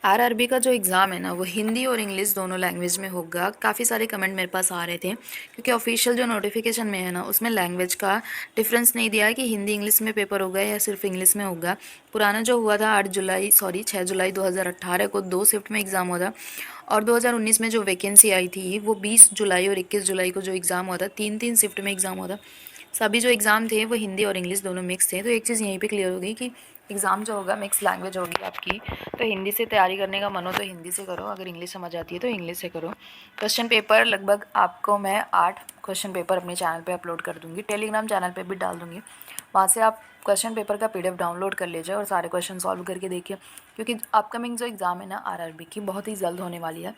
RRB का जो exam है ना वो हिंदी और इंग्लिश दोनों लैंग्वेज में होगा। काफ़ी सारे कमेंट मेरे पास आ रहे थे क्योंकि ऑफिशियल जो नोटिफिकेशन में है ना उसमें लैंग्वेज का डिफरेंस नहीं दिया है कि हिंदी इंग्लिश में पेपर होगा या सिर्फ इंग्लिश में होगा। पुराना जो हुआ था 6 जुलाई 2018 को 2 शिफ्ट में एग्ज़ाम हुआ था और 2019 में जो वैकेंसी आई थी वो 20 जुलाई और 21 जुलाई को जो एग्ज़ाम हुआ था 3-3 शिफ्ट में एग्ज़ाम हुआ था। सभी जो एग्ज़ाम थे वो हिंदी और इंग्लिश दोनों मिक्स थे। तो एक चीज़ यहीं पे क्लियर हो गई कि एग्ज़ाम जो होगा मिक्स लैंग्वेज होगी आपकी। तो हिंदी से तैयारी करने का मन हो तो हिंदी से करो, अगर इंग्लिश समझ आती है तो इंग्लिश से करो। क्वेश्चन पेपर लगभग आपको मैं 8 क्वेश्चन पेपर अपने चैनल पे अपलोड कर दूँगी, टेलीग्राम चैनल पे भी डाल दूँगी। वहाँ से आप क्वेश्चन पेपर का PDF डाउनलोड कर लीजिए और सारे क्वेश्चन सॉल्व करके देखिए, क्योंकि अपकमिंग जो एग्ज़ाम है ना आरआरबी की बहुत ही जल्द होने वाली है।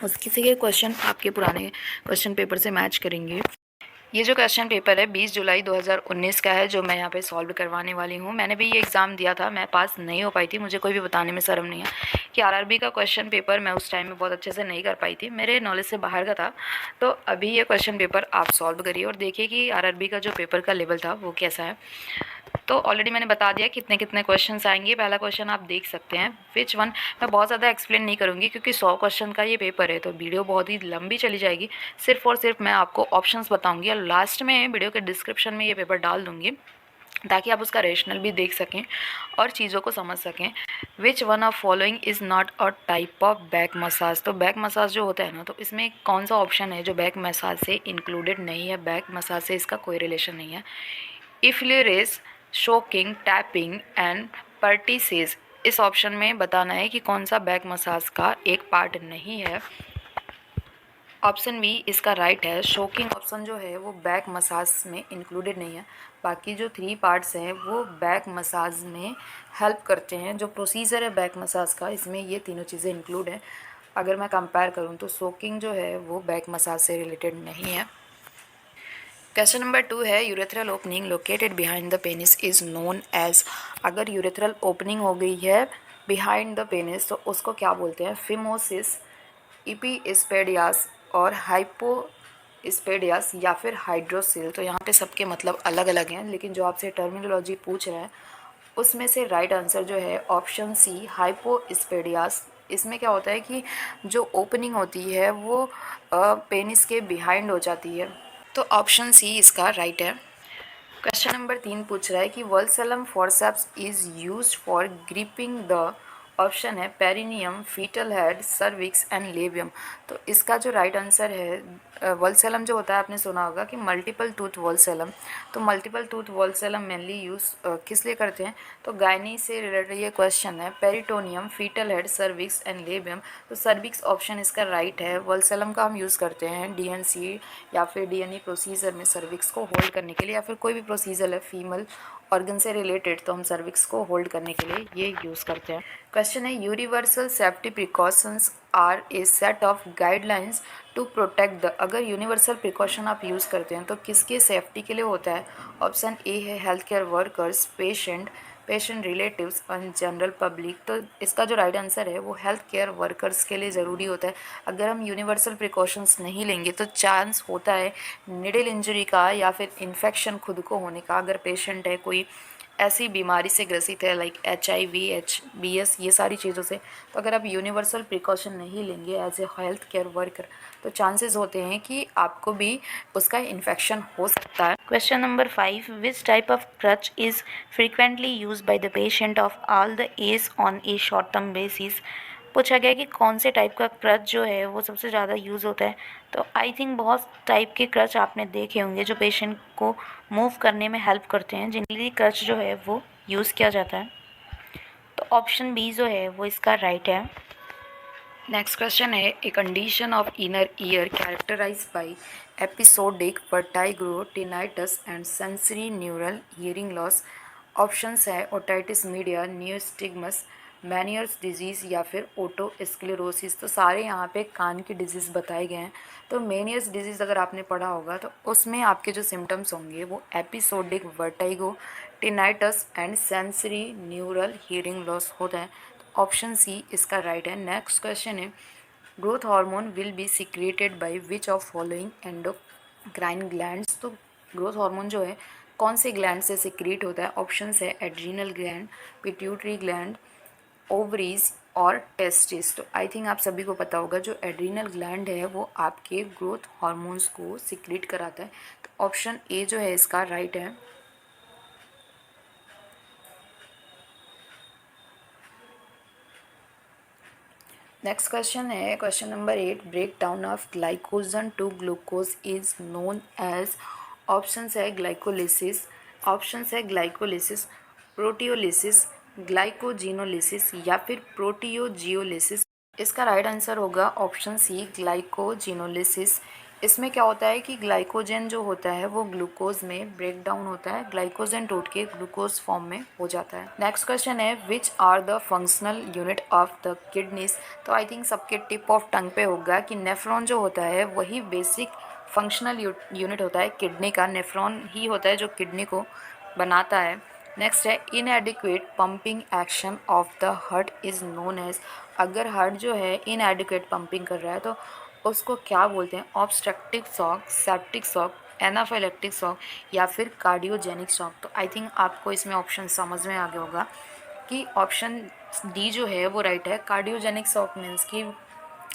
उसके से ये क्वेश्चन आपके पुराने क्वेश्चन पेपर से मैच करेंगे। ये जो क्वेश्चन पेपर है 20 जुलाई 2019 का है जो मैं यहाँ पे सॉल्व करवाने वाली हूँ। मैंने भी ये एग्ज़ाम दिया था, मैं पास नहीं हो पाई थी। मुझे कोई भी बताने में शर्म नहीं है कि आरआरबी का क्वेश्चन पेपर मैं उस टाइम में बहुत अच्छे से नहीं कर पाई थी, मेरे नॉलेज से बाहर का था। तो अभी ये क्वेश्चन पेपर आप सॉल्व करिए और देखिए कि आरआरबी का जो पेपर का लेवल था वो कैसा है। तो ऑलरेडी मैंने बता दिया कितने कितने क्वेश्चंस आएंगे। पहला क्वेश्चन आप देख सकते हैं विच वन। मैं बहुत ज़्यादा एक्सप्लेन नहीं करूँगी क्योंकि 100 क्वेश्चन का ये पेपर है तो वीडियो बहुत ही लंबी चली जाएगी। सिर्फ और सिर्फ मैं आपको ऑप्शंस बताऊँगी और लास्ट में वीडियो के डिस्क्रिप्शन में ये पेपर डाल दूँगी ताकि आप उसका रेशनल भी देख सकें और चीज़ों को समझ सकें। विच one of following is not a type of back massage. तो बैक मसाज जो होता है ना, तो इसमें कौन सा ऑप्शन है जो बैक मसाज से इंक्लूडेड नहीं है, बैक मसाज से इसका कोई रिलेशन नहीं है। इफ्लेरेस, शोकिंग, टैपिंग एंड पर्टिसेस, इस ऑप्शन में बताना है कि कौन सा बैक मसाज का एक पार्ट नहीं है। ऑप्शन बी इसका राइट है। शोकिंग ऑप्शन जो है वो बैक मसाज में इंक्लूडेड नहीं है। बाकी जो 3 पार्ट्स हैं वो बैक मसाज में हेल्प करते हैं। जो प्रोसीजर है बैक मसाज का इसमें ये तीनों चीज़ें इंक्लूड हैं। अगर मैं कंपेयर करूँ तो शोकिंग जो है वो बैक मसाज से रिलेटेड नहीं है। क्वेश्चन नंबर 2 है urethral opening located behind the penis is known as. अगर यूरेथ्रल ओपनिंग हो गई है बिहाइंड द पेनिस तो उसको क्या बोलते हैं? फिमोसिस, इपीस्पेडियास और हाइपोस्पेडियास या फिर हाइड्रोसिल। तो यहाँ पे सबके मतलब अलग अलग हैं, लेकिन जो आपसे टर्मिनोलॉजी पूछ रहा है उसमें से राइट आंसर जो है ऑप्शन सी हाइपोस्पेडियास। इसमें क्या होता है कि जो ओपनिंग होती है वो पेनिस के बिहाइंड हो जाती है। तो ऑप्शन सी इसका राइट है। क्वेश्चन नंबर 3 पूछ रहा है कि vulsellum forceps is used for gripping the. Option है perineum, fetal head, cervix and labium. तो इसका जो राइट आंसर है वल्सलम जो होता है आपने सुना होगा कि मल्टीपल टूथ वल्सलम। तो multiple tooth vulsellum mainly use किस लिए करते हैं? तो गायनी से रिलेटेड ये क्वेश्चन है। Peritoneum, foetal head, cervix and labium. तो सर्विक्स ऑप्शन इसका राइट है। वल्सलम का हम यूज़ करते हैं डीएनसी या फिर डीएनए प्रोसीजर में सर्विक्स को होल्ड करने के लिए, या फिर कोई भी प्रोसीजर है फीमेल ऑर्गन से रिलेटेड तो हम सर्विक्स को होल्ड करने के लिए ये यूज़ करते हैं। क्वेश्चन है universal safety precautions are a set of guidelines to protect the. अगर यूनिवर्सल प्रिकॉशन आप यूज़ करते हैं तो किसके सेफ्टी के लिए होता है? ऑप्शन ए है health care workers, patient relatives and general public. तो इसका जो राइट आंसर है वो हेल्थ केयर वर्कर्स के लिए ज़रूरी होता है। अगर हम यूनिवर्सल प्रिकॉशंस नहीं लेंगे तो चांस होता है निडल इंजरी का या फिर इन्फेक्शन खुद को होने का। अगर पेशेंट है कोई ऐसी बीमारी से ग्रसित है लाइक HIV, HBS, ये सारी चीज़ों से, तो अगर आप यूनिवर्सल प्रिकॉशन नहीं लेंगे as a health care worker तो चांसेस होते हैं कि आपको भी उसका इन्फेक्शन हो सकता है। Question number 5 which type of crutch is frequently use by the patient of all the age on a short term basis. पूछा गया कि कौन से टाइप का क्रच जो है वो सबसे ज़्यादा यूज़ होता है। तो आई थिंक बहुत टाइप के क्रच आपने देखे होंगे जो पेशेंट को मूव करने में हेल्प करते हैं, जिनके क्रच जो है वो यूज़ किया जाता है। तो ऑप्शन बी जो है वो इसका राइट है। नेक्स्ट क्वेश्चन है a condition of inner ear characterize by episodic vertigo, tinnitus and sensory neural hearing loss. Options है otitis media, nystagmus, Meniere's disease या फिर ओटोस्क्लेरोसिस। तो सारे यहाँ पे कान की डिजीज़ बताए गए हैं। तो मैनियर्स डिजीज़ अगर आपने पढ़ा होगा तो उसमें आपके जो सिम्टम्स होंगे वो episodic vertigo, tinnitus and sensory neural hearing loss होता है। ऑप्शन सी इसका राइट है। नेक्स्ट क्वेश्चन है growth hormone will be secreted by which of following endocrine glands. तो ग्रोथ हार्मोन जो है कौन से ग्लैंड से सिक्रेट होता है? ऑप्शन है adrenal gland, pituitary gland, ovaries और टेस्टिस। तो आई थिंक आप सभी को पता होगा जो एड्रीनल ग्लैंड है वो आपके ग्रोथ हार्मोन्स को सिक्रीट कराता है। तो ऑप्शन ए जो है इसका राइट है। नेक्स्ट क्वेश्चन है question number 8, break down of glycogen to glucose is known as. Options है ग्लाइकोलिसिस, ऑप्शंस है ग्लाइकोलिसिस, प्रोटियोलिसिस, ग्लाइकोजिनोलिसिस या फिर प्रोटियोजियोलिसिस। इसका राइट आंसर होगा ऑप्शन सी ग्लाइकोजिनोलिसिस। इसमें क्या होता है कि ग्लाइकोजन जो होता है वो ग्लूकोज में ब्रेक डाउन होता है, ग्लाइकोजन टूट के ग्लूकोज फॉर्म में हो जाता है। नेक्स्ट क्वेश्चन है which are the functional unit of the kidneys. तो आई थिंक सबके टिप ऑफ टंग पे होगा कि नेफ्रॉन जो होता है वही बेसिक फंक्शनल यूनिट होता है किडनी का। नेफ्रॉन ही होता है जो किडनी को बनाता है। नेक्स्ट है inadequate pumping action of the heart is known as. अगर हार्ट जो है इनएडिक्वेट पंपिंग कर रहा है तो उसको क्या बोलते हैं? Obstructive shock, septic shock, anaphylactic shock या फिर कार्डियोजेनिक शॉक। तो आई थिंक आपको इसमें ऑप्शन समझ में आ गया होगा कि ऑप्शन डी जो है वो राइट है। कार्डियोजेनिक शॉक मीन्स कि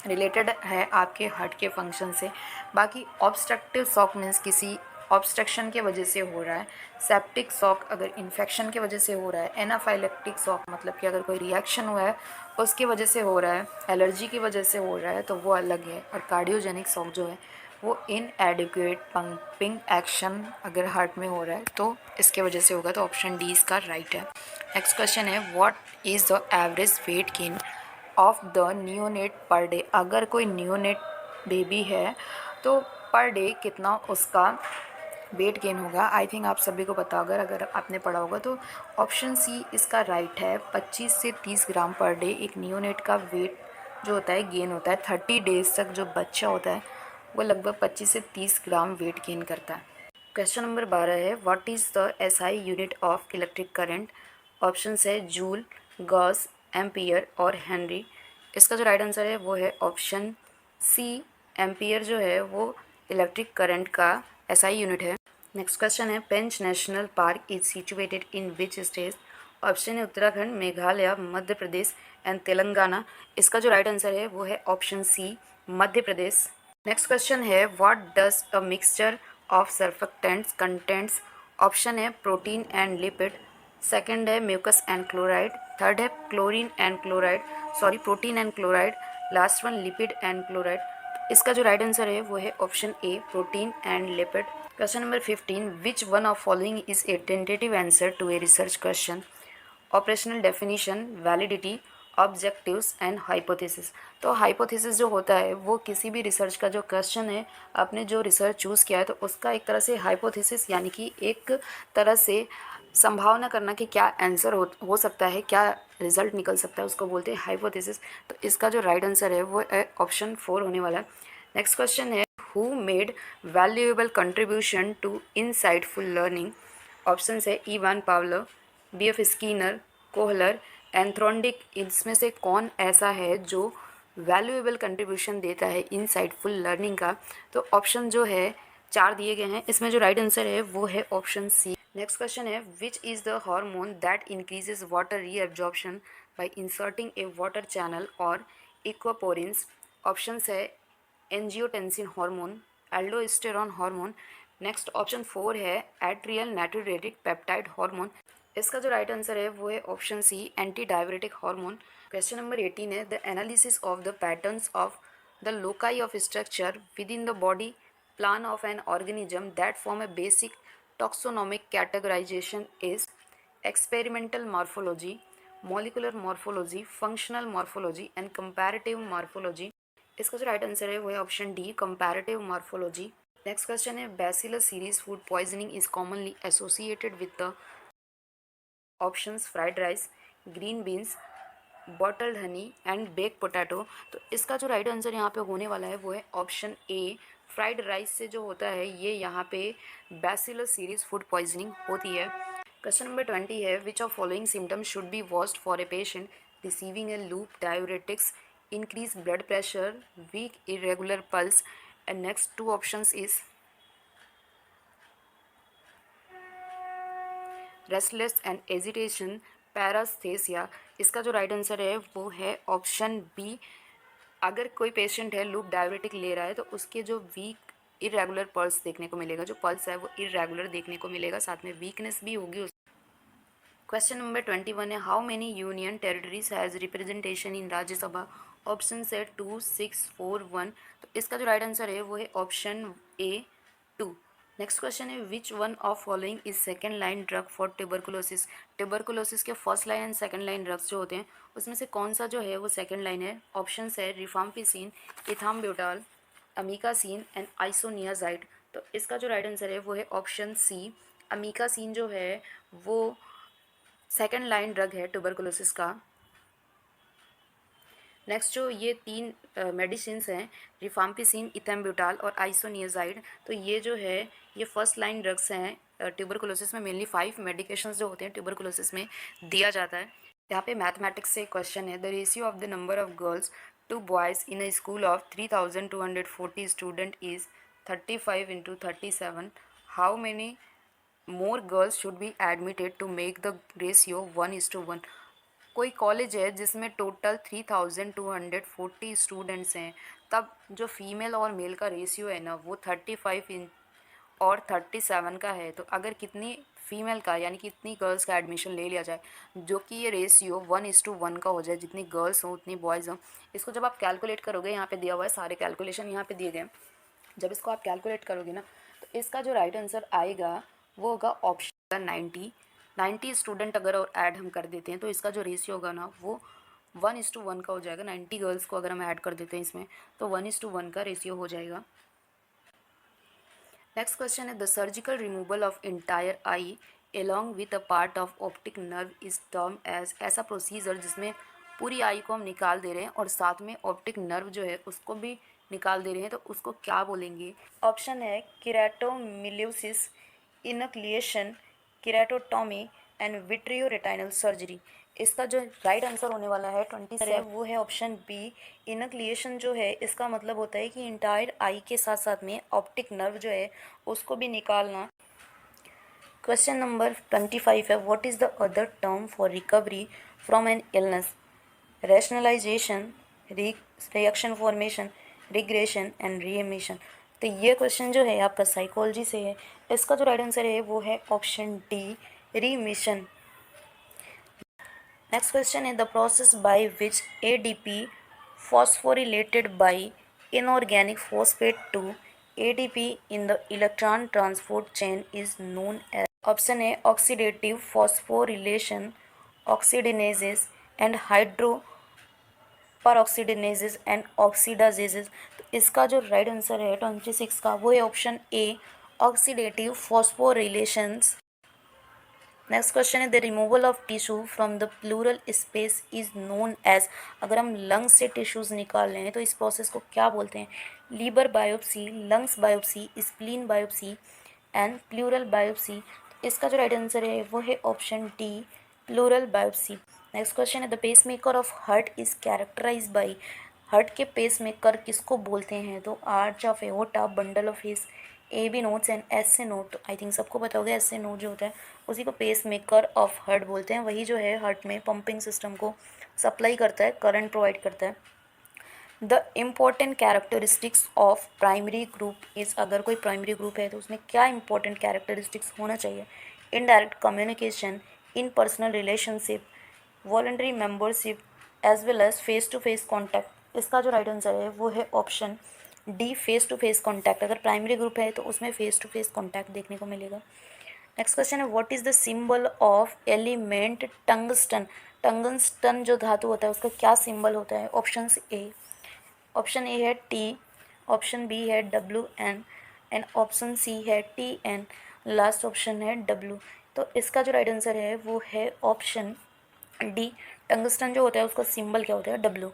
रिलेटेड है आपके हार्ट के फंक्शन से। बाकी ऑब्स्ट्रक्टिव शॉक मीन्स किसी ऑब्स्ट्रक्शन के वजह से हो रहा है। सेप्टिक शॉक अगर इन्फेक्शन के वजह से हो रहा है। एनाफाइलेक्टिक शॉक मतलब कि अगर कोई रिएक्शन हुआ है उसकी वजह से हो रहा है, एलर्जी की वजह से हो रहा है, तो वो अलग है। और कार्डियोजेनिक शॉक जो है वो इनएडिक्वेट पंपिंग एक्शन अगर हार्ट में हो रहा है तो इसके वजह से होगा। तो ऑप्शन डी इसका राइट है। नेक्स्ट क्वेश्चन है what is the average weight gain of the neonate per day. अगर कोई नियोनेट बेबी है तो पर डे कितना उसका वेट गेन होगा? आई थिंक आप सभी को पता होगा, अगर आपने पढ़ा होगा तो ऑप्शन सी इसका राइट है। 25 से 30 ग्राम पर डे एक नियोनेट का वेट जो होता है गेन होता है। 30 डेज तक जो बच्चा होता है वो लगभग 25 से 30 ग्राम वेट गेन करता है। क्वेश्चन नंबर 12 है what is the SI unit of electric current. Option है जूल, गॉस, एम्पियर और हेनरी। इसका जो राइट आंसर है वो है ऑप्शन सी एम्पियर जो है वो इलेक्ट्रिक करंट का एसआई यूनिट है। नेक्स्ट क्वेश्चन है Pench national park is situated in which state. Option है उत्तराखंड, मेघालय, मध्य प्रदेश एंड तेलंगाना। इसका जो राइट आंसर है वो है option C Madhya Pradesh. Next question है what does a mixture of surfactants contents. Option है प्रोटीन एंड लिपिड, सेकंड है म्यूकस एंड क्लोराइड, थर्ड है chlorine and chloride, sorry protein and chloride, last one lipid and chloride. इसका जो right answer है वो है option A protein and lipid. Question number 15 which one of following is a tentative answer to a research question. Operational definition, validity, objectives and hypothesis. तो hypothesis जो होता है वो किसी भी रिसर्च का जो क्वेश्चन है, आपने जो रिसर्च चूज़ किया है तो उसका एक तरह से हाइपोथेसिस यानी कि एक तरह से संभावना करना कि क्या आंसर हो सकता है, क्या रिजल्ट निकल सकता है, उसको बोलते हैं हाइपोथेसिस। तो इसका जो राइट आंसर है वो ऑप्शन 4 होने वाला है। नेक्स्ट क्वेश्चन है who made valuable contribution to insightful learning. Option है Ivan Pavlov, B F. Skinner, Kohler, and Thorndike. इसमें से कौन ऐसा है जो वैल्यूएबल कंट्रीब्यूशन देता है इनसाइटफुल लर्निंग का? तो ऑप्शन जो है 4 दिए गए हैं, इसमें जो राइट आंसर है वो है ऑप्शन सी। नेक्स्ट क्वेश्चन है which is the hormone that increases water reabsorption bye inserting A water channel और इक्वापोरिन्स। ऑप्शंस है angiotensin hormone, aldosterone hormone. Next option 4 है एट्रियल नाइट्रेटिक पेप्टाइड हार्मोन। इसका जो राइट आंसर है वो है option C anti diabetic hormone. Question number 18 है the analysis of the patterns of the loci of structure within the body plan of an organism that form a basic taxonomic categorization is experimental morphology, molecular morphology, functional morphology and comparative morphology. इसका जो right answer है वो है option D comparative morphology. Next question है bacillus cereus food poisoning is commonly associated with the options fried rice, green beans, bottled honey and bake potato. तो इसका जो right answer यहाँ पे होने वाला है वो है ऑप्शन ए फ्राइड राइस से जो होता है ये यहाँ पे बैसिलस सीरीज फूड पॉइजनिंग होती है। क्वेश्चन नंबर 20 है which of following symptoms should be watched for a patient receiving a loop diuretics, increase blood pressure, weak irregular pulse. And next 2 options is restless and agitation, paresthesia. इसका जो right answer है वो है option B. अगर कोई patient है loop diabetic ले रहा है तो उसके जो वीक इरेगुलर पल्स देखने को मिलेगा, जो पल्स है वो इरेगुलर देखने को मिलेगा, साथ में वीकनेस भी होगी। क्वेश्चन नंबर 21 है how many union territories has representation in Rajya Sabha. Option है 2, 6, 4, 1। तो इसका जो राइट आंसर है वो है ऑप्शन ए 2। नेक्स्ट क्वेश्चन है which one of following is second line drug for tuberculosis. Tuberculosis के first line and second line drugs जो होते हैं उसमें से कौन सा जो है वो सेकेंड लाइन है। ऑप्शन है रिफाम्पिसिन, इथाम्ब्यूटाल, अमीकासिन एंड आइसोनियाजाइड। तो इसका जो राइट आंसर है वो है ऑप्शन सी। अमीकासिन जो है वो सेकेंड लाइन ड्रग है ट्यूबरकुलोसिस का। नेक्स्ट जो ये तीन मेडिसिन्स हैं रिफाम्पिसिन, इथेम्ब्यूटाल और आइसोनियाजाइड, तो ये जो है ये फर्स्ट लाइन ड्रग्स हैं ट्यूबरकुलोसिस में। मेनली 5 मेडिकेशंस जो होते हैं ट्यूबरकुलोसिस में दिया जाता है। यहाँ पे मैथमेटिक्स से क्वेश्चन है the ratio of the number of girls to boys in a school of 3240 student is 35 into 37। How many more girls should be admitted to make the ratio 1:1। कोई कॉलेज है जिसमें टोटल 3240 स्टूडेंट्स हैं, तब जो female और mail का ratio है ना वो 35 इन और 37 का है। तो अगर कितनी फीमेल का यानी कि कितनी गर्ल्स का एडमिशन ले लिया जाए जो कि ये रेशियो 1:1 का हो जाए, जितनी गर्ल्स हों उतनी बॉयज़ हों, इसको जब आप कैलकुलेट करोगे, यहाँ पे दिया हुआ है सारे कैलकुलेशन यहाँ पे दिए गए हैं, जब इसको आप कैलकुलेट करोगे ना तो इसका जो राइट आंसर आएगा वो होगा ऑप्शन 90 स्टूडेंट अगर और ऐड हम कर देते हैं तो इसका जो रेशियो होगा ना वो 1:1 का हो जाएगा। 90 गर्ल्स को अगर हम ऐड कर देते हैं इसमें तो 1:1 का रेशियो हो जाएगा। नेक्स्ट क्वेश्चन है the surgical removal of entire eye along with a part of optic nerve is term as. ऐसा प्रोसीजर जिसमें पूरी आई को हम निकाल दे रहे हैं और साथ में ऑप्टिक नर्व जो है उसको भी निकाल दे रहे हैं, तो उसको क्या बोलेंगे। ऑप्शन है केराटोमिलियोसिस, इनक्लिएशन, केराटोटॉमी एंड विट्रियो रेटाइनल सर्जरी। इसका जो राइट आंसर होने वाला है 27 है वो है ऑप्शन बी। इनक्लिएशन जो है इसका मतलब होता है कि इंटायर आई के साथ साथ में ऑप्टिक नर्व जो है उसको भी निकालना। क्वेश्चन नंबर 25 है what is the other term for recovery from an illness. Rationalization, reaction formation, regression and remission. तो ये क्वेश्चन जो है आपका साइकोलॉजी से है। इसका जो राइट आंसर है वो है ऑप्शन डी रीमिशन। नेक्स्ट क्वेश्चन है the process by which ADP phosphorylated by inorganic phosphate to ADP in the electron transport chain is known as। Option है oxidative phosphorylation, oxidases and hydroperoxidases and oxidases। तो इसका जो right answer है 26 का वो है option A oxidative phosphorylations. Next question है the removal of tissue from the pleural space is known as. अगर हम लंग्स से टिश्यूज़ निकाल रहे हैं तो इस प्रोसेस को क्या बोलते हैं। Liver biopsy, lungs biopsy, spleen biopsy and pleural biopsy. इसका जो राइट आंसर है वो है option D pleural biopsy. Next question है the pacemaker of heart is characterize by. Heart के पेस मेकर किसको बोलते हैं, तो arch of aorta, bundle of His, A V nodes and S A node. तो आई थिंक सबको पता होगा एस ए नोट जो होता है उसी को पेस मेकर ऑफ हार्ट बोलते हैं। वही जो है हार्ट में पंपिंग सिस्टम को सप्लाई करता है, करंट प्रोवाइड करता है। The important characteristics of primary group is. अगर कोई प्राइमरी ग्रुप है तो उसमें क्या इंपॉर्टेंट कैरेक्टरिस्टिक्स होना चाहिए। Indirect communication, impersonal relationship, voluntary membership as well as face to face contact. इसका जो राइट आंसर है वो है option D face to face contact. अगर प्राइमरी ग्रुप है तो उसमें फेस टू फेस कॉन्टैक्ट देखने को मिलेगा। नेक्स्ट क्वेश्चन है what is the symbol of element tungsten. Tungsten जो धातु होता है उसका क्या सिंबल होता है। ऑप्शन ए है टी, ऑप्शन बी है W N and option C है टी एन, लास्ट ऑप्शन है डब्ल्यू। तो इसका जो राइट आंसर है वो है ऑप्शन डी। टंगस्टन जो होता है उसका सिंबल क्या होता है, डब्ल्यू।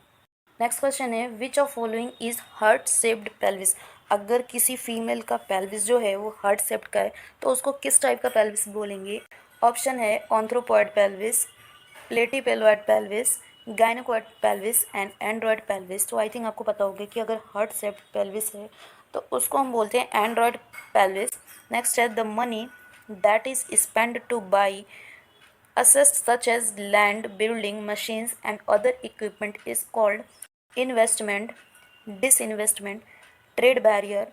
नेक्स्ट क्वेश्चन है which of following is heart shaped pelvis. अगर किसी फीमेल का पेल्विस जो है वो हार्ट शेप्ड का है तो उसको किस टाइप का पेल्विस बोलेंगे। ऑप्शन है anthropoid pelvis, platypelloid pelvis, gynecoid pelvis and android pelvis. तो आई थिंक आपको पता होगा कि अगर हार्ट शेप्ड पेल्विस है तो उसको हम बोलते हैं एंड्रॉइड पेल्विस। नेक्स्ट है the money that is spend two by assets such as land, building, machines and other equipment is called investment, disinvestment, trade barrier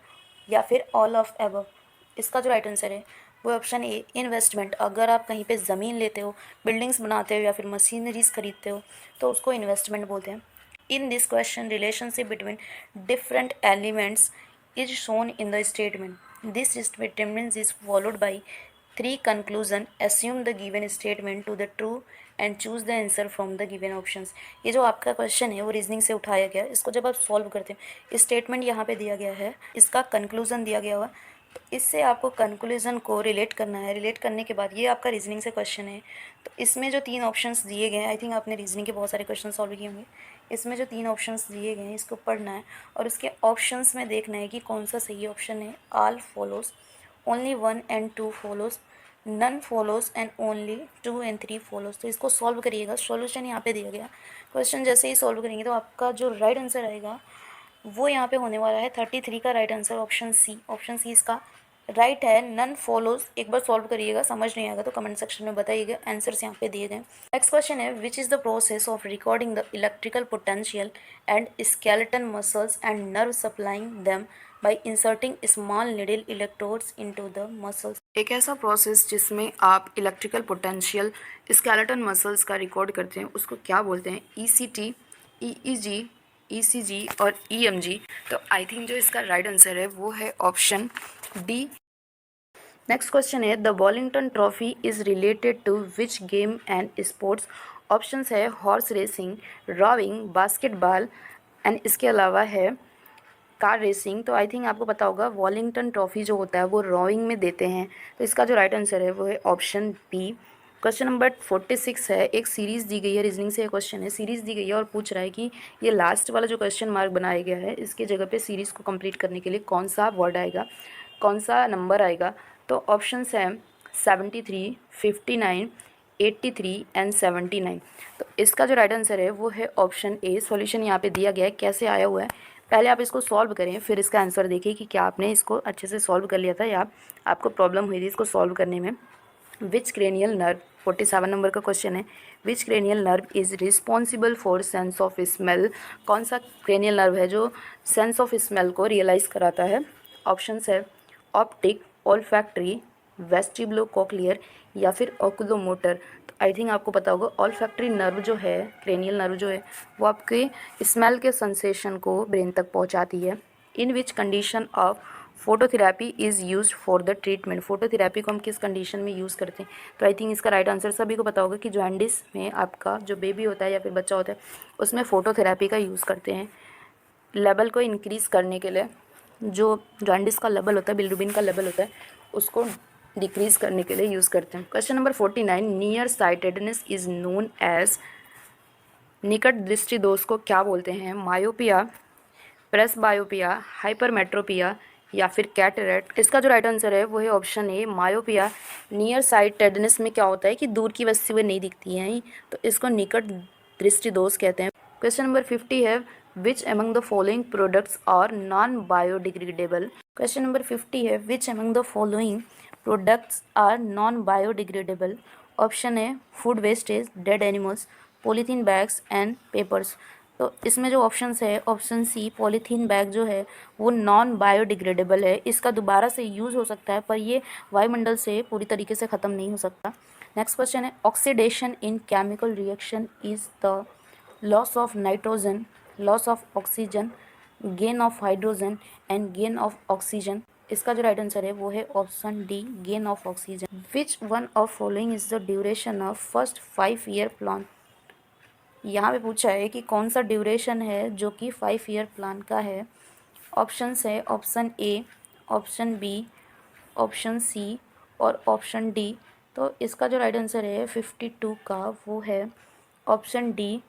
या फिर ऑल ऑफ एबव। इसका जो राइट आंसर है वो ऑप्शन ए investment. अगर आप कहीं पे ज़मीन लेते हो, बिल्डिंग्स बनाते हो या फिर मशीनरीज खरीदते हो तो उसको इन्वेस्टमेंट बोलते हैं। In this question relationship between different elements is shown in the statement. This statement is followed by three conclusion. Assume the given statement to the true and choose the answer from the given options. ये जो आपका question है वो reasoning से उठाया गया है। इसको जब आप सॉल्व करते हैं, स्टेटमेंट यहाँ पे दिया गया है, इसका कंक्लूजन दिया गया हुआ, तो इससे आपको कंक्लूजन को रिलेट करना है। रिलेट करने के बाद ये आपका रीजनिंग से क्वेश्चन है, तो इसमें जो तीन ऑप्शंस दिए गए हैं, आई थिंक आपने रीजनिंग के बहुत सारे क्वेश्चन सॉल्व किए होंगे, इसमें जो तीन ऑप्शंस दिए गए हैं इसको पढ़ना है और उसके ऑप्शंस में देखना है कि कौन सा सही ऑप्शन है। All follows, only 1 and 2 follows, none follows and only 2 and 3 follows. तो इसको सॉल्व करिएगा। सॉल्यूशन यहाँ पे दिया गया, क्वेश्चन जैसे ही सॉल्व करेंगे तो आपका जो राइट आंसर आएगा वो यहाँ पे होने वाला है 33 का right answer option C. Option C इसका राइट है। नन फॉलोज एक बार सॉल्व करिएगा, समझ नहीं आएगा तो कमेंट सेक्शन में बताइएगा। आंसर्स यहाँ पे दिए गए। नेक्स्ट क्वेश्चन है which is the process of recording the electrical potential and skeleton muscles and nerve supplying them by inserting small needle electrodes into the muscles. एक ऐसा प्रोसेस जिसमें आप इलेक्ट्रिकल पोटेंशियल स्केलेटन मसल्स का record करते हैं उसको क्या बोलते हैं? ECT, EEG, ECG और EMG। तो आई थिंक जो इसका राइट आंसर है वो है ऑप्शन डी। नेक्स्ट क्वेश्चन है the Wellington trophy is related to which game and sports. Options है horse racing, rowing, basketball and इसके अलावा है कार रेसिंग। तो आई थिंक आपको पता होगा वॉलिंगटन ट्रॉफी जो होता है वो रॉविंग में देते हैं। तो इसका जो राइट आंसर है वो है ऑप्शन बी। क्वेश्चन नंबर 46 है। एक सीरीज़ दी गई है, रीजनिंग से क्वेश्चन है, सीरीज़ दी गई है और पूछ रहा है कि ये लास्ट वाला जो क्वेश्चन मार्क बनाया गया है इसके जगह पे सीरीज़ को कंप्लीट करने के लिए कौन सा वर्ड आएगा, कौन सा नंबर आएगा। तो ऑप्शंस हैं 73, 59, 83 एंड 79। तो इसका जो राइट आंसर है वो है ऑप्शन ए। सॉल्यूशन यहाँ पे दिया गया है, कैसे आया हुआ है पहले आप इसको सॉल्व करें फिर इसका आंसर देखिए कि क्या आपने इसको अच्छे से सॉल्व कर लिया था या आपको प्रॉब्लम हुई थी इसको सॉल्व करने में। विच क्रेनियल नर्व, 47 नंबर का क्वेश्चन है, which cranial nerve is responsible for sense of smell. कौन सा क्रेनियल नर्व है जो सेंस ऑफ स्मेल को रियलाइज़ कराता है? ऑप्शंस है ऑप्टिक, ऑल्फैक्टरी, वेस्टिबुलो कोक्लियर या फिर ओकुलोमोटर। तो आई थिंक आपको पता होगा ऑल्फैक्टरी नर्व जो है, क्रेनियल नर्व जो है वो आपके स्मेल के सेंसेशन को ब्रेन तक पहुंचाती है। In which condition of phototherapy is use for the treatment. Phototherapy को हम किस कंडीशन में यूज़ करते हैं? तो आई थिंक इसका राइट आंसर सभी को पता होगा कि जॉन्डिस में आपका जो बेबी होता है या फिर बच्चा होता है उसमें फ़ोटोथेरेपी का यूज़ करते हैं लेवल को इंक्रीज़ करने के लिए। जो जॉन्डिस का लेवल होता है, बिलिरुबिन का लेवल होता है, उसको डिक्रीज़ करने के लिए यूज़ करते हैं। Question number 49 near sightedness is known as. निकट दृष्टि दोष को क्या बोलते हैं? मायोपिया, प्रेसबायोपिया, हाइपरमेट्रोपिया या फिर कैटरेक्ट। इसका जो राइट आंसर है वो है ऑप्शन ए मायोपिया। नियर साइटेडनेस में क्या होता है कि दूर की वस्तुएं नहीं दिखती हैं, तो इसको निकट दृष्टि दोष कहते हैं। क्वेश्चन नंबर 50 है which among the following products are non biodegradable. Question number 50 है which among the following products are non biodegradable. Option है food wastage, dead animals, polythene bags and papers. तो इसमें जो ऑप्शंस है ऑप्शन सी polythene bag जो है वो non biodegradable है, इसका दोबारा से यूज़ हो सकता है पर ये वायुमंडल से पूरी तरीके से ख़त्म नहीं हो सकता। नेक्स्ट क्वेश्चन है oxidation in chemical reaction is the loss of nitrogen, loss of oxygen, gain of hydrogen and gain of oxygen. इसका जो राइट आंसर है वो है option D gain of oxygen. Which one of following is the duration of first 5 year plan. यहाँ पे पूछा है कि कौन सा ड्यूरेशन है जो कि 5 ईयर प्लान का है। ऑप्शंस है option A, option B, option C और ऑप्शन डी। तो इसका जो राइट आंसर है 52 का वो है ऑप्शन डी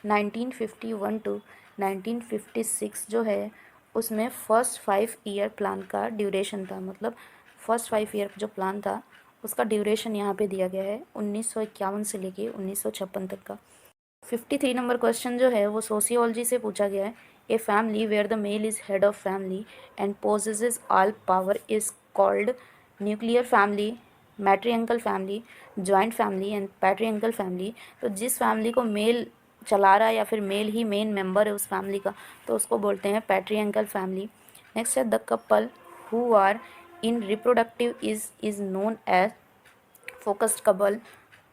1951 टू 1956 जो है उसमें फर्स्ट 5 ईयर प्लान का ड्यूरेशन था। मतलब फर्स्ट 5 ईयर जो प्लान था उसका ड्यूरेशन यहाँ पे दिया गया है 1951 से लेके 1956 तक का। 53 नंबर क्वेश्चन जो है वो सोशियोलॉजी से पूछा गया है। A family where the male is head of family and possesses all power is called nuclear family, matriarchal family, joint family and patriarchal family. तो जिस फैमिली को मेल चला रहा है या फिर मेल ही मेन मेंबर है उस फैमिली का, तो उसको बोलते हैं पैट्रियंकल फैमिली। नेक्स्ट है the couple who are in reproductive is known as focused couple,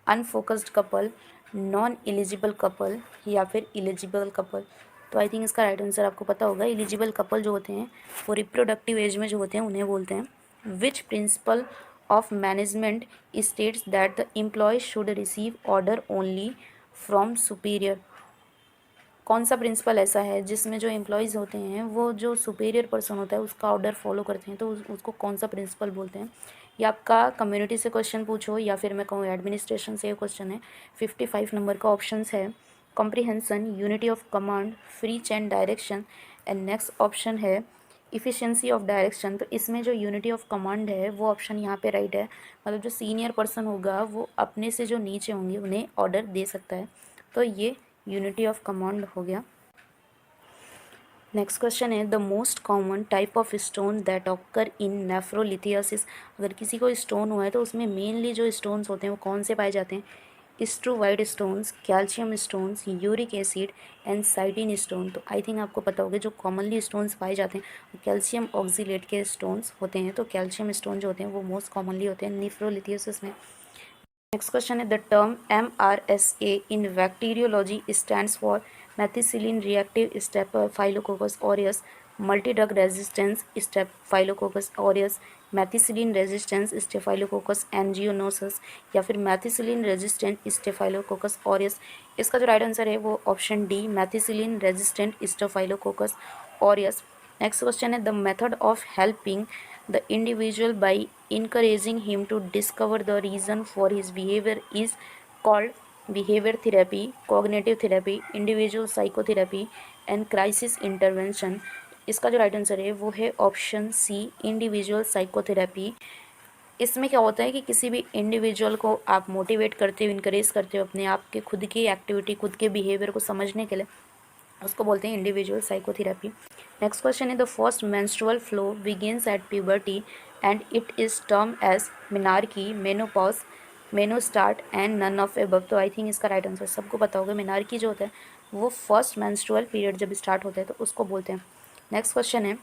unfocused couple, non eligible couple या फिर एलिजिबल कपल। तो आई थिंक इसका राइट आंसर आपको पता होगा। एलिजिबल कपल जो होते हैं वो रिप्रोडक्टिव एज में जो होते हैं उन्हें बोलते हैं। Which principle of management states that the employ should receive order only from superior. कौन सा प्रिंसिपल ऐसा है जिसमें जो एम्प्लॉयज़ होते हैं वो जो सुपीरियर पर्सन होता है उसका ऑर्डर फॉलो करते हैं, तो उसको कौन सा प्रिंसिपल बोलते हैं। ये आपका कम्युनिटी से क्वेश्चन पूछो या फिर मैं कहूँ एडमिनिस्ट्रेशन से ये क्वेश्चन है। 55 नंबर का ऑप्शंस है comprehension, unity of command, free chain direction and next option है इफ़िशियंसी ऑफ डायरेक्शन। तो इसमें जो यूनिटी ऑफ कमांड है वो ऑप्शन यहाँ पे राइट है। मतलब जो सीनियर पर्सन होगा वो अपने से जो नीचे होंगे उन्हें ऑर्डर दे सकता है, तो ये यूनिटी ऑफ कमांड हो गया। नेक्स्ट क्वेश्चन है the most common type of stone that occur in nephrolithiasis. अगर किसी को स्टोन हुआ है तो उसमें मेनली जो स्टोन्स होते हैं वो कौन से पाए जाते हैं। Struvite stones, calcium stones, uric acid and cystine stone. तो आई थिंक आपको पता होगा जो कॉमनली स्टोन्स पाए जाते हैं वो कैल्शियम ऑक्सीलेट के स्टोन्स होते हैं। तो कैल्शियम स्टोन जो होते हैं वो मोस्ट कॉमनली होते हैं नेफ्रोलिथियासिस में। नेक्स्ट क्वेश्चन है the term MRSA in bacteriology stands for methicillin reactive staphylococcus aureus, multi drug resistance staphylococcus aureus, methicillin resistance staphylococcus anginosus या फिर मेथिसिलिन रेजिस्टेंट स्टेफाइलोकोकस ऑरियस। इसका जो राइट आंसर है वो option D methicillin resistant staphylococcus aureus. Next question है the method of helping the individual by encouraging him to discover the reason for his behavior is called behavior therapy, cognitive therapy, individual psychotherapy and crisis intervention। इसका जो right answer है वो है option सी individual psychotherapy. इसमें क्या होता है कि किसी भी इंडिविजुअल को आप मोटिवेट करते हो, इनकरेज करते हो अपने आप के खुद की एक्टिविटी, खुद के बिहेवियर को समझने के लिए, उसको बोलते हैं इंडिविजुअल साइकोथेरेपी। नेक्स्ट क्वेश्चन है the first menstrual flow begins at puberty and it is term as menarche, menopause, menostart and none of above. तो आई थिंक इसका राइट आंसर सबको पता होगा। मेनार्की जो होता है वो फर्स्ट मेंस्ट्रुअल पीरियड जब स्टार्ट होता है तो उसको बोलते हैं। नेक्स्ट क्वेश्चन है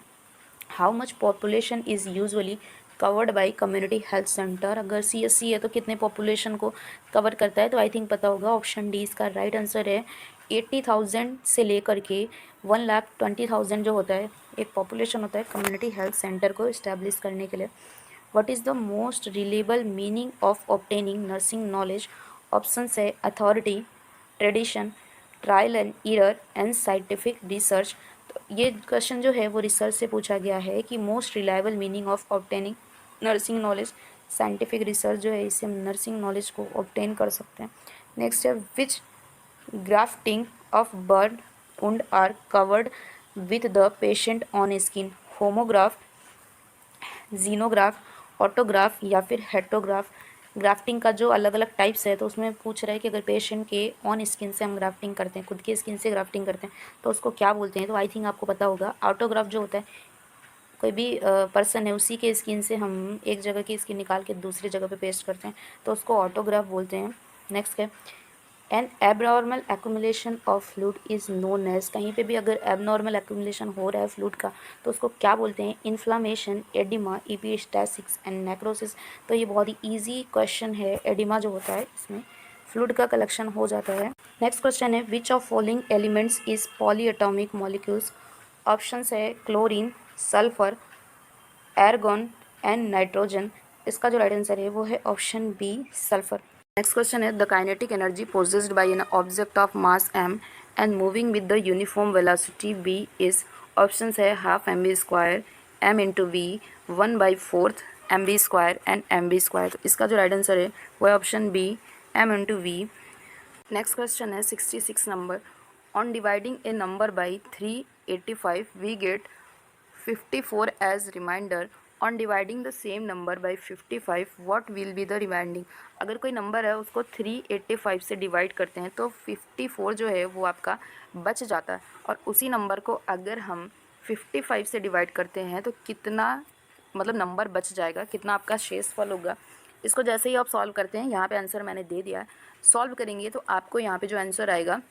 how much population is usually covered by community health centre. अगर CSC है तो कितने पॉपुलेशन को कवर करता है, तो आई थिंक पता होगा। ऑप्शन डी इसका राइट आंसर है 80,000 से लेकर के 1,20,000 जो होता है एक पॉपुलेशन होता है कम्युनिटी हेल्थ सेंटर को इस्टेब्लिश करने के लिए। What is the most reliable meaning of obtaining nursing knowledge. Options है authority, tradition, trial and error and scientific research. तो ये क्वेश्चन जो है वो रिसर्च से पूछा गया है कि most reliable meaning of obtaining nursing knowledge. Scientific research जो है इससे हम नर्सिंग नॉलेज को ऑब्टेन कर सकते हैं। नेक्स्ट है विच grafting of bird wound are covered with the patient on skin। Homograft, xenograft, autograft या फिर हेटोग्राफ। ग्राफ्टिंग का जो अलग अलग टाइप्स है तो उसमें पूछ रहा है कि अगर पेशेंट के ऑन स्किन से हम ग्राफ्टिंग करते हैं, खुद की स्किन से ग्राफ्टिंग करते हैं तो उसको क्या बोलते हैं। तो आई थिंक आपको पता होगा। ऑटोग्राफ जो होता है कोई भी पर्सन है उसी के स्किन से हम एक जगह की स्किन निकाल के दूसरी जगह पे पेस्ट करते हैं तो उसको ऑटोग्राफ बोलते हैं। नेक्स्ट है an abnormal accumulation of fluid is known as. कहीं पे भी अगर एबनॉर्मल एक्यूमुलेशन हो रहा है फ्लूइड का तो उसको क्या बोलते हैं। Inflammation, oedema, epistaxis and necrosis. तो ये बहुत ही ईजी क्वेश्चन है। एडिमा जो होता है इसमें फ्लूइड का कलेक्शन हो जाता है। नेक्स्ट क्वेश्चन है which of following elements is polyatomic molecules. Options है chlorine, sulphur, argon and nitrogen. इसका जो राइट आंसर है वो है option B sulphur. Next question is the kinetic energy possessed by an object of mass m and moving with the uniform velocity v is। options है half mv square, m into v, 1/4 mv square and mv square। तो इसका जो right answer है वो है option B m into v। Next question है 66 number on dividing a number by 385 we get 54 as reminder. On dividing the same number by 55 what will be the reminding. अगर कोई number है उसको 385 से divide करते हैं तो 54 जो है वो आपका बच जाता है, और उसी नंबर को अगर हम 55 से डिवाइड करते हैं तो कितना मतलब नंबर बच जाएगा, कितना आपका शेषफल होगा। इसको जैसे ही आप सॉल्व करते हैं, यहाँ पे आंसर मैंने दे दिया है, सॉल्व करेंगे तो आपको यहाँ पे जो आंसर आएगा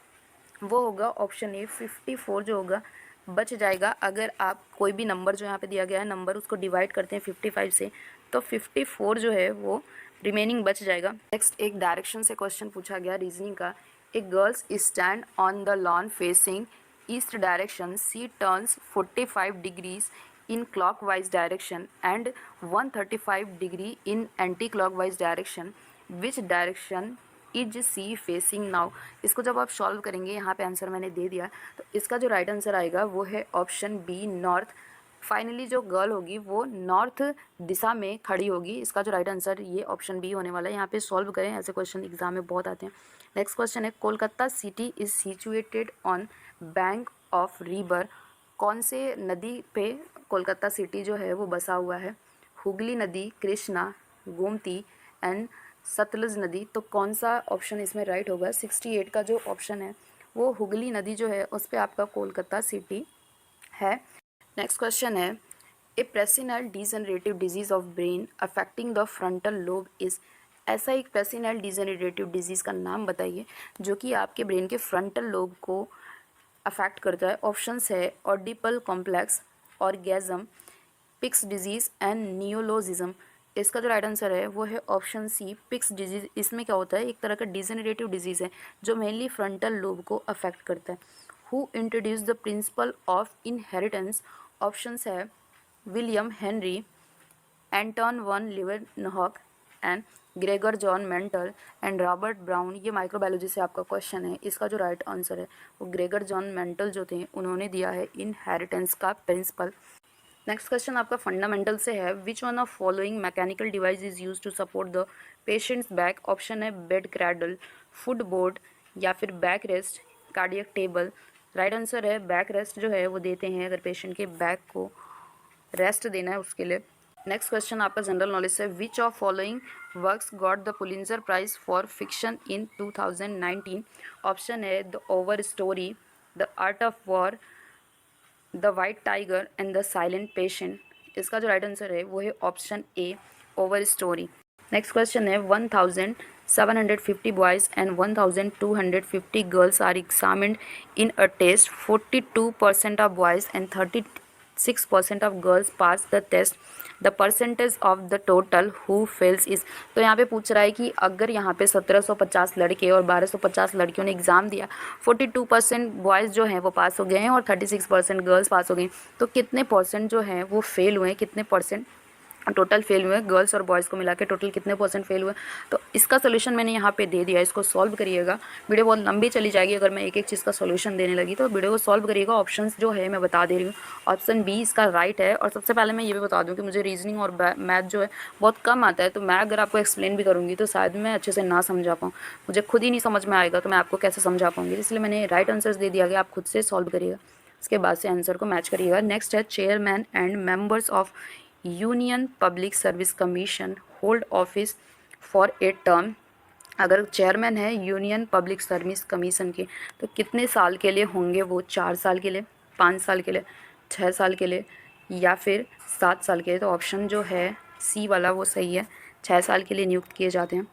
वो होगा ऑप्शन ए 54 जो होगा बच जाएगा। अगर आप कोई भी नंबर जो यहाँ पे दिया गया है नंबर उसको डिवाइड करते हैं 55 से तो 54 जो है वो रिमेनिंग बच जाएगा। नेक्स्ट एक डायरेक्शन से क्वेश्चन पूछा गया रीजनिंग का। A girls stand on the lawn facing east direction, she turns 45 degrees in clockwise direction and 135 degree in anti-clockwise direction. Which direction is C facing now? इसको जब आप सॉल्व करेंगे, यहाँ पे आंसर मैंने दे दिया, तो इसका जो राइट आंसर आएगा वो है ऑप्शन बी नॉर्थ। फाइनली जो गर्ल होगी वो नॉर्थ दिशा में खड़ी होगी। इसका जो राइट आंसर ये ऑप्शन बी होने वाला है। यहाँ पे सॉल्व करें, ऐसे क्वेश्चन एग्जाम में बहुत आते हैं। नेक्स्ट क्वेश्चन है Kolkata city is situated on bank of river. कौन से नदी पे कोलकाता सिटी जो है वो बसा हुआ है? हुगली नदी, कृष्णा, गोमती एंड सतलुज नदी। तो कौन सा ऑप्शन इसमें राइट होगा? 68 का जो ऑप्शन है वो हुगली नदी जो है उस पर आपका कोलकाता सिटी है। नेक्स्ट क्वेश्चन है a presenile degenerative disease of brain affecting the frontal lobe is. ऐसा एक प्रेसिनल डीजनरेटिव डिजीज़ का नाम बताइए जो कि आपके ब्रेन के फ्रंटल लोब को अफेक्ट करता है। ऑप्शंस है oedipal complex, orgasm, Pick's disease and neologism. इसका जो राइट आंसर है वो है ऑप्शन सी पिक्स डिजीज़। इसमें क्या होता है, एक तरह का डिजेनरेटिव डिजीज़ है जो मेनली फ्रंटल लोब को अफेक्ट करता है। Who introduce the principle of inheritance? Options है William Henry, Anton van Leeuwenhoek and Gregor John Mendel and Robert Brown. ये माइक्रोबायोलॉजी से आपका क्वेश्चन है। इसका जो राइट आंसर है वो ग्रेगर जॉन मेंटल जो थे उन्होंने दिया है इनहेरिटेंस का प्रिंसिपल। नेक्स्ट क्वेश्चन आपका फंडामेंटल से है। Which one of following mechanical device is use to support the patients back? Option है बेड क्रैडल, फुट बोर्ड या फिर back rest, cardiac table. Right answer है बैक रेस्ट जो है वो देते हैं अगर पेशेंट के बैक को रेस्ट देना है उसके लिए। नेक्स्ट क्वेश्चन आपका जनरल नॉलेज से। Which of following works got the Pulitzer prize for fiction in 2019? Option है the overstory, the art of war, the white tiger and the silent patient. इसका जो right answer है वो है option A overstory. Next question है 1750 boys and 1250 girls are examined in a test. 42% of boys and 36% of girls pass the test. The percentage of the total who fails is. तो यहाँ पे पूछ रहा है कि अगर यहाँ पे 1750 लड़के और 1250 लड़कियों ने एग्ज़ाम दिया, 42% बॉयज़ जो हैं वो पास हो गए हैं और 36% गर्ल्स पास हो गई, तो कितने परसेंट जो हैं वो फेल हुए हैं, कितने परसेंट टोटल फेल हुए, गर्ल्स और बॉयज़ को मिला के टोटल कितने परसेंट फेल हुए? तो इसका सोल्यूशन मैंने यहाँ पे दे दिया, इसको सॉल्व करिएगा। वीडियो बहुत लंबी चली जाएगी अगर मैं एक एक चीज़ का सोल्यूशन देने लगी, तो वीडियो को सॉल्व करिएगा। ऑप्शंस जो है मैं बता दे रही हूँ, ऑप्शन बी इसका राइट है। और सबसे पहले मैं ये भी बता दूँ कि मुझे रीजनिंग और मैथ जो है बहुत कम आता है, तो मैं अगर आपको एक्सप्लेन भी करूँगी तो शायद मैं अच्छे से ना समझा पाऊँ, मुझे खुद ही नहीं समझ में आएगा तो मैं आपको कैसे समझा पाऊँगी। इसलिए मैंने राइट आंसर्स दे दिया गया, आप खुद से सॉल्व करिएगा, उसके बाद से आंसर को मैच करिएगा। नेक्स्ट है chairman and members of union public service commission hold office for a term. अगर चेयरमैन है यूनियन पब्लिक सर्विस कमीशन के तो कितने साल के लिए होंगे वो? 4 साल के लिए, 5 साल के लिए, 6 साल के लिए या फिर 7 साल के लिए? तो ऑप्शन जो है सी वाला वो सही है, 6 साल के लिए नियुक्त किए जाते हैं।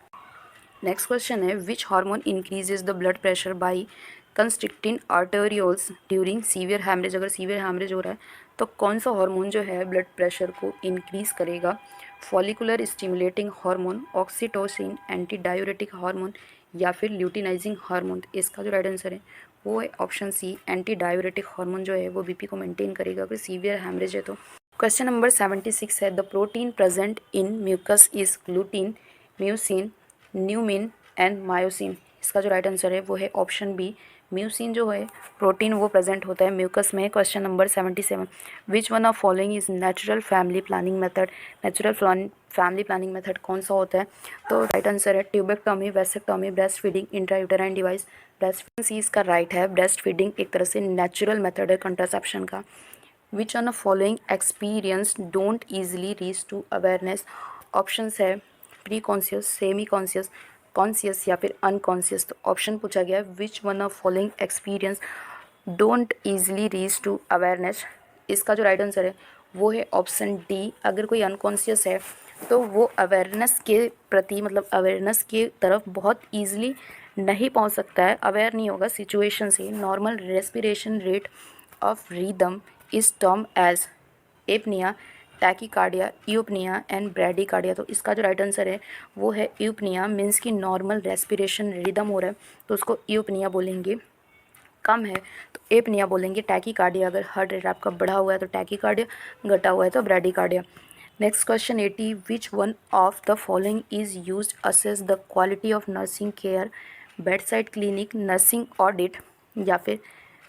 नेक्स्ट क्वेश्चन है which hormone increases the blood pressure by constricting arterioles during severe haemorrhage? अगर सीवियर हैमरेज हो रहा है तो कौन सा हार्मोन जो है ब्लड प्रेशर को इंक्रीज़ करेगा? Follicular stimulating hormone, oxytocin, anti diuretic hormone या फिर ल्यूटिनाइजिंग हार्मोन? इसका जो राइट आंसर है वो है option C anti diuretic hormone जो है वो बीपी को मेंटेन करेगा अगर सीवियर हैमरेज है तो। क्वेश्चन नंबर 76 है the protein present in mucus is gluten, mucin, numin and myosin. इसका जो राइट आंसर है वो है ऑप्शन बी म्यूसिन जो है प्रोटीन वो प्रेजेंट होता है म्यूकस में। Question number 77 which one of following is natural family planning method? Natural family planning method कौन सा होता है? तो राइट आंसर है tubectomy, vasectomy, breast feeding, intrauterine device. Breast feeding C इसका राइट है। ब्रेस्ट फीडिंग एक तरह से नेचुरल मेथड है कंट्रासेप्शन का। Which one of following experience don't easily reach to awareness? Options है pre conscious, semi conscious, conscious या फिर अनकॉन्शियस। तो ऑप्शन पूछा गया है which one of following experience don't easily reach to awareness? इसका जो राइट आंसर है वो है ऑप्शन डी। अगर कोई अनकॉन्शियस है तो वो अवेयरनेस के प्रति मतलब अवेयरनेस की तरफ बहुत ईजिली नहीं पहुंच सकता है, अवेयर नहीं होगा सिचुएशन से। Normal respiration rate of rhythm is term as apnoea, tachycardia, eupnoea and bradycardia. तो इसका जो राइट आंसर है वो है यूपनिया। मीन्स कि नॉर्मल रेस्पिरेशन रिदम हो रहा है तो उसको यूपनिया बोलेंगे। कम है तो एपनिया बोलेंगे। टैकीकार्डिया, अगर हार्ट रेट आपका बढ़ा हुआ है तो टैकीकार्डिया, घटा हुआ है तो bradycardia. Next question 80, which one of the following is used assess the quality of nursing care, bedside clinic, nursing audit या फिर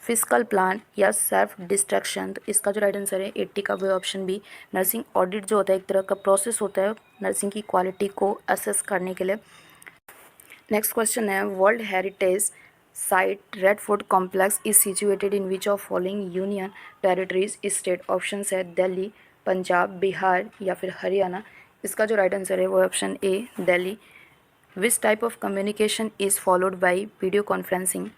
फिजिकल प्लान या सेल्फ डिस्ट्रक्शन। तो इसका जो राइट आंसर है 80 का वो ऑप्शन बी। नर्सिंग ऑडिट जो होता है एक तरह का प्रोसेस होता है नर्सिंग की क्वालिटी को असेस करने के लिए। नेक्स्ट क्वेश्चन है, world heritage site red fort complex is situated in which of following union territories state. Option है दिल्ली, पंजाब, बिहार या फिर हरियाणा। इसका जो राइट आंसर है वो option A Delhi. Which type of communication is followed by video conferencing,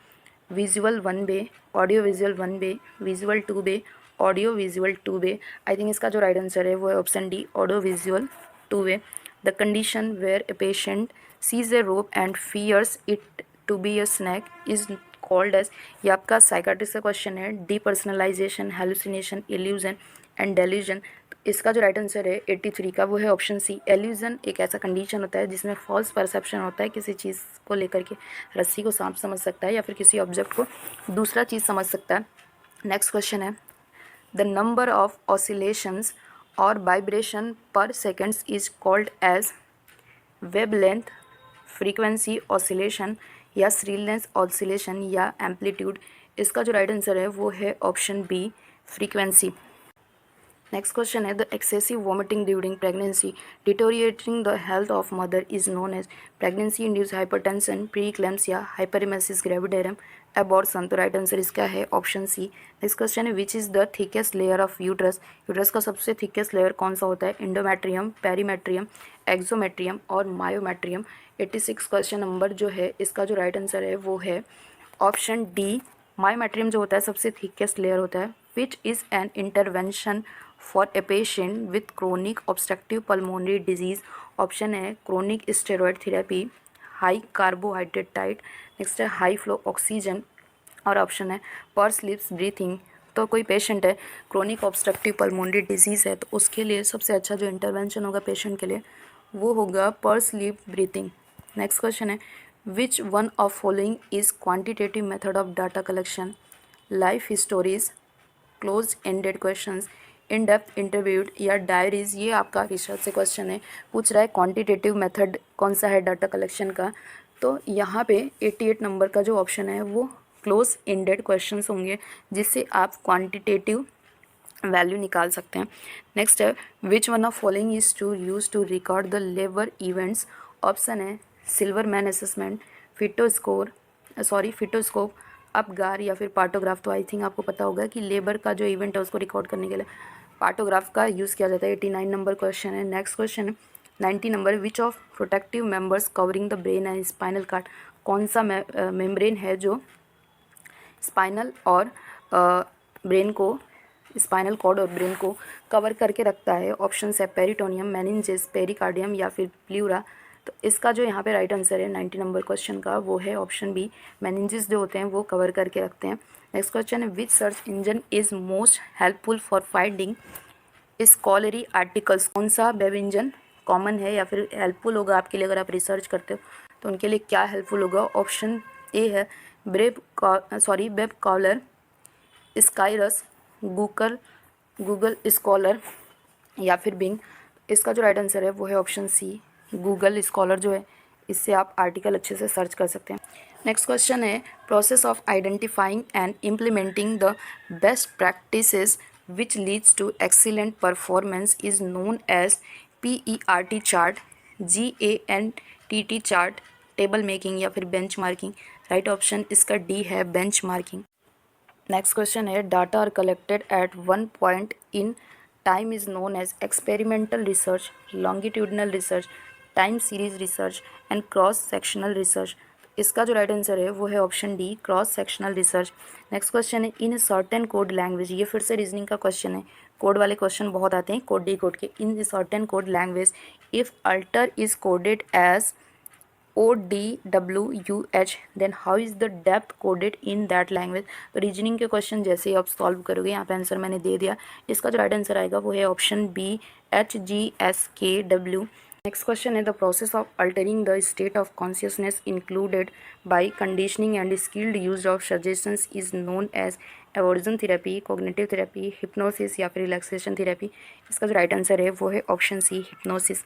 visual one way, audio visual one way, visual two way, audio visual two way. I think इसका जो right answer है वो है option D audio visual two way. The condition where a patient sees a rope and fears it to be a snake is called as. ये आपका psychiatrist का question है। Depersonalisation, hallucination, illusion and delusion. इसका जो right answer है 83 का वो है ऑप्शन सी एल्यूजन। एक ऐसा कंडीशन होता है जिसमें फॉल्स परसेप्शन होता है, किसी चीज़ को लेकर के रस्सी को सांप समझ सकता है या फिर किसी ऑब्जेक्ट को दूसरा चीज़ समझ सकता है। नेक्स्ट क्वेश्चन है, द नंबर ऑफ ऑसिलेशंस और vibration per seconds is called as wavelength, frequency oscillation या श्रीलनेस ऑसिलेशन या एम्पलीट्यूड। इसका जो राइट आंसर है वो है option B frequency. Next question है, the excessive vomiting during pregnancy deteriorating the health of mother is known as pregnancy induce hypertension, pre eclampsia, hyperemesis gravidarum, abortion. तो right answer इसका है option C. Next question है, which is the thickest layer of uterus. Uterus का सबसे thickest layer कौन सा होता है? इंडोमेट्रियम, पेरीमेट्रियम, एक्सोमेट्रियम और मायोमेट्रियम। 86 क्वेश्चन नंबर जो है इसका जो राइट आंसर है वो है ऑप्शन डी मायोमेट्रियम जो होता है सबसे थिकेस्ट लेयर होता है। Which is an intervention for a patient with chronic obstructive pulmonary disease. Option है chronic steroid therapy, high carbohydrate diet, next है हाई फ्लो ऑक्सीजन और ऑप्शन है पर स्लीप्स ब्रीथिंग। तो कोई पेशेंट है क्रोनिक ऑब्स्ट्रक्टिव पल्मोनरी डिजीज़ है तो उसके लिए सबसे अच्छा जो इंटरवेंशन होगा पेशेंट के लिए वो होगा पर स्लीप ब्रीथिंग। नेक्स्ट क्वेश्चन है, which one of following is quantitative method of data collection, life stories, close ended questions, in depth interviewed या डायरीज। ये आपका रिसर्च से क्वेश्चन है, पूछ रहा है क्वांटिटेटिव मेथड कौन सा है डाटा कलेक्शन का। तो यहाँ पे 88 नंबर का जो ऑप्शन है वो क्लोज एंडेड क्वेश्चंस होंगे जिससे आप क्वांटिटेटिव वैल्यू निकाल सकते हैं। नेक्स्ट है, which one of following is to use to record the labour events. Option है सिल्वरमैन असेसमेंट, फिटोस्कोप, अपगार या फिर पार्टोग्राफ। तो आई थिंक आपको पता होगा कि लेबर का जो इवेंट है उसको रिकॉर्ड करने के लिए पार्टोग्राफ का यूज़ किया जाता है। 89 नंबर क्वेश्चन है। नेक्स्ट क्वेश्चन है 90 number, which of protective members covering the brain and spinal cord. कौन सा मेम्ब्रेन है जो स्पाइनल और ब्रेन को स्पाइनल कॉर्ड और ब्रेन को कवर करके रखता है। ऑप्शन है पेरिटोनियम, मेनिंजेस, पेरिकार्डियम या फिर प्लूरा। तो इसका जो यहाँ पे राइट आंसर है 90 नंबर क्वेश्चन का वो है ऑप्शन बी, मेनिंजेस जो होते हैं वो कवर करके रखते हैं। नेक्स्ट क्वेश्चन है, which search engine is most helpful for finding scholarly articles. कौन सा वेब इंजन कॉमन है या फिर हेल्पफुल होगा आपके लिए अगर आप रिसर्च करते हो तो उनके लिए क्या हेल्पफुल होगा? ऑप्शन ए है वेब कॉलर, स्काइरस, गूगल स्कॉलर या फिर बिंग। इसका जो राइट आंसर है वो है ऑप्शन सी गूगल स्कॉलर जो है इससे आप आर्टिकल अच्छे से सर्च कर सकते हैं। नेक्स्ट क्वेश्चन है, process of identifying and implementing the best practices which leads to excellent performance is known as PERT chart, GANTT chart, table making या फिर बेंच मार्किंग। राइट ऑप्शन इसका डी है बेंच मार्किंग। नेक्स्ट क्वेश्चन है, data are collected at one point in time is known as experimental research, longitudinal research, time series research and cross sectional research. इसका जो right answer है वो है option D, cross sectional research. Next question है, इन certain code language, ये फिर से reasoning का क्वेश्चन है। कोड वाले क्वेश्चन बहुत आते हैं कोड डी कोड के। In certain code language if alter is coded as ODWUH then how is the depth coded in that language. तो रीजनिंग के क्वेश्चन जैसे ही आप सॉल्व करोगे, यहाँ पे आंसर मैंने दे दिया। इसका जो राइट आंसर आएगा वो है option B, HGSKW। Next question है, the process of altering the state of consciousness included by conditioning and skilled use of suggestions is known as aversion therapy, cognitive therapy, hypnosis या फिर relaxation therapy. इसका जो right answer है वो है option C, hypnosis.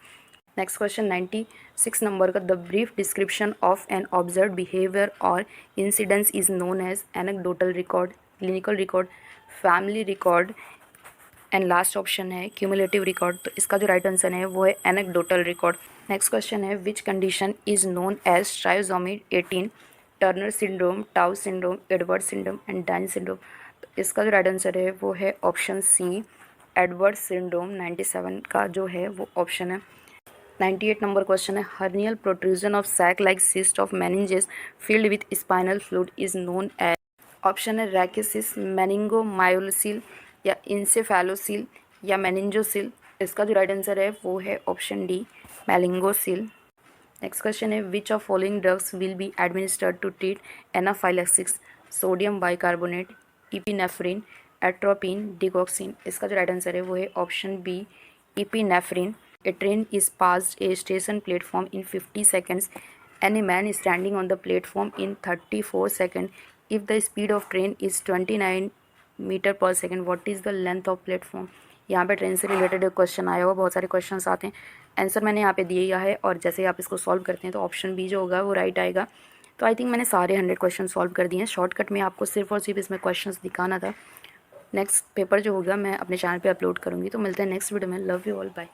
Next question 96 number का, the brief description of an observe behaviour और incidence is known as anecdotal record, clinical record, family record and last option है क्यूमुलेटिव रिकॉर्ड। तो इसका जो राइट आंसर है वो है एनेक्डोटल रिकॉर्ड। नेक्स्ट क्वेश्चन है, which condition is known as trisomy 18, Turner syndrome, tau syndrome, Edward syndrome and dine syndrome. तो इसका जो राइट आंसर है वो है ऑप्शन सी, एडवर्ड सिंड्रोम। 97 का जो है वो ऑप्शन है। 98 नंबर क्वेश्चन है, hernial protrusion of sac like cyst of meninges filled with spinal fluid is known as. Option है रैकेसिस, मेनिंगोमायोसिल या इंसेफेलोसिल या मेनिंजोसिल। इसका जो राइट आंसर है वो है option D, meningocele. Next question है, which of following drugs will be administered to treat anaphylaxis, sodium bicarbonate, epinephrine, atropine, digoxin. इसका जो राइट आंसर है वो है option B, epinephrine. A train is passed a station platform in 50 seconds and a man is standing on the platform in 34 seconds. If the speed of train is 29 metre पर second, what is the length of platform. यहाँ पे train से related question आया हुआ, बहुत सारे questions आते हैं। आंसर मैंने यहाँ पे दिया है और जैसे ही आप इसको सॉल्व करते हैं तो ऑप्शन बी जो होगा वो राइट आएगा। तो आई थिंक मैंने सारे 100 क्वेश्चन सॉल्व कर दिए हैं। शॉर्टकट में आपको सिर्फ और सिर्फ इसमें क्वेश्चंस दिखाना था। नेक्स्ट पेपर जो होगा मैं अपने चैनल पे अपलोड करूँगी। तो मिलते हैं नेक्स्ट वीडियो में। Love you all, bye.